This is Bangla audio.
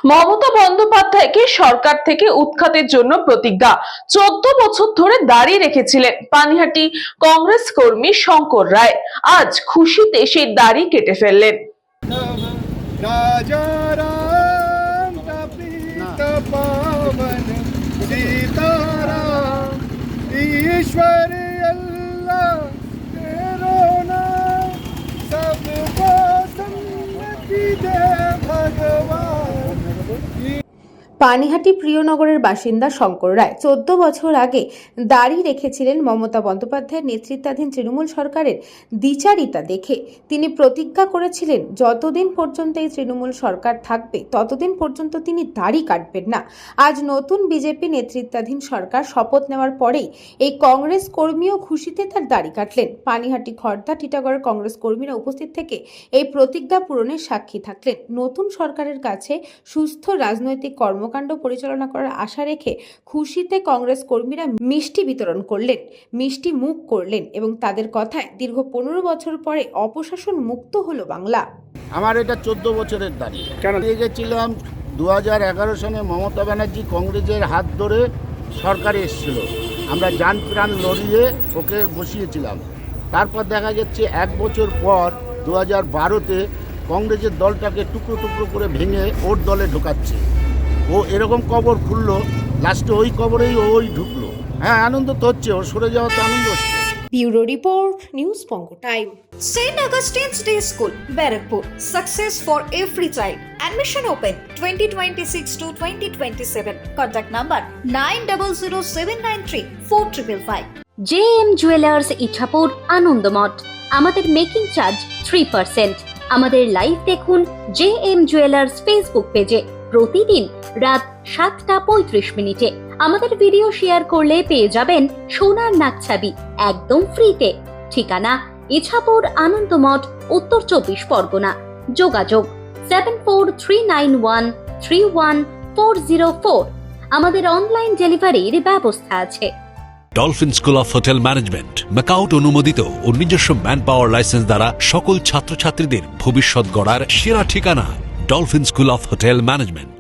মমতা বন্দ্যোপাধ্যায়কে সরকার থেকে উৎখাতের জন্য প্রতিজ্ঞা। 14 বছর ধরে দাঁড়িয়ে রেখেছিলেন পানিহাটি কংগ্রেস কর্মী শঙ্কর রায়। আজ খুশিতে সেই দাড়ি কেটে ফেললেন। राजा राम का प्रीत पावन सीताराम ईश्वर अल्लाह तेरो नाम सबको सन्नति दे भगवान। পানিহাটি প্রিয়নগরের বাসিন্দা শঙ্কর রায় 14 বছর আগে দাড়ি রেখেছিলেন মমতা বন্দ্যোপাধ্যায়ের নেতৃত্বাধীন তৃণমূল সরকারের দ্বিচারিতা দেখে। তিনি প্রতিজ্ঞা করেছিলেন যতদিন পর্যন্ত এই তৃণমূল সরকার থাকবে ততদিন পর্যন্ত তিনি দাড়ি কাটবেন না। আজ নতুন বিজেপি নেতৃত্বাধীন সরকার শপথ নেওয়ার পরেই এই কংগ্রেস কর্মীও খুশিতে তার দাড়ি কাটলেন। পানিহাটি, খড়দা, টিটাগড়ের কংগ্রেস কর্মীরা উপস্থিত থেকে এই প্রতিজ্ঞা পূরণের সাক্ষী থাকলেন। নতুন সরকারের কাছে সুস্থ রাজনৈতিক কর্মকাণ্ড পরিচালনা করার আশা রেখে খুশিতে কংগ্রেস কর্মীরা মিষ্টি বিতরণ করলেন, মিষ্টি মুখ করলেন এবং তাদের কথায় দীর্ঘ 15 বছর পরে অপশাসন মুক্ত হলো বাংলা। আমার এটা 14 বছরের দাড়ি। কেন গেছিলাম 2011 সালে মমতা ব্যানার্জি কংগ্রেসের হাত ধরে সরকারে এসেছিল, আমরা জান প্রাণ লড়িয়ে ওকে বসিয়েছিলাম। তারপর দেখা যাচ্ছে 1 বছর পর 2012-তে কংগ্রেসের দলটাকে টুকরো টুকরো করে ভেঙে ওর দলে ঢোকাচ্ছে। ও এরকম কবর খুললো, লাস্টে ওই কবরেই ওই ঢুকলো। হ্যাঁ, আনন্দ তো হচ্ছে, ওর সরে যাওয়া তো আনন্দ হচ্ছে। ব্যুরো রিপোর্ট, নিউজ পঙ্গ time. St. Augustine's Day School, Barakpur. Success for every child. Admission open 2026 to 2027. Contact number 9007934555. JM Jewelers Ichhapur Anandamath. আমাদের মেকিং চার্জ 3%। আমাদের লাইভ দেখুন JM Jewelers ফেসবুক পেজে প্রতিদিন রাত 7:35 আমাদের ভিডিও শেয়ার করলে পেয়ে যাবেন সোনার নাকছাবি একদম ফ্রিতে। ঠিকানা ইছাপুর আনন্দমঠ, উত্তর 24 পরগনা। যোগাযোগ 7439131404। আমাদের অনলাইন ডেলিভারির ব্যবস্থা আছে। Dolphin school of hotel management MAKAUT অনুমোদিত ও নিজস্ব ম্যান পাওয়ার লাইসেন্স দ্বারা সকল ছাত্রছাত্রীদের ভবিষ্যৎ গড়ার সেরা ঠিকানা dolphin school of hotel management.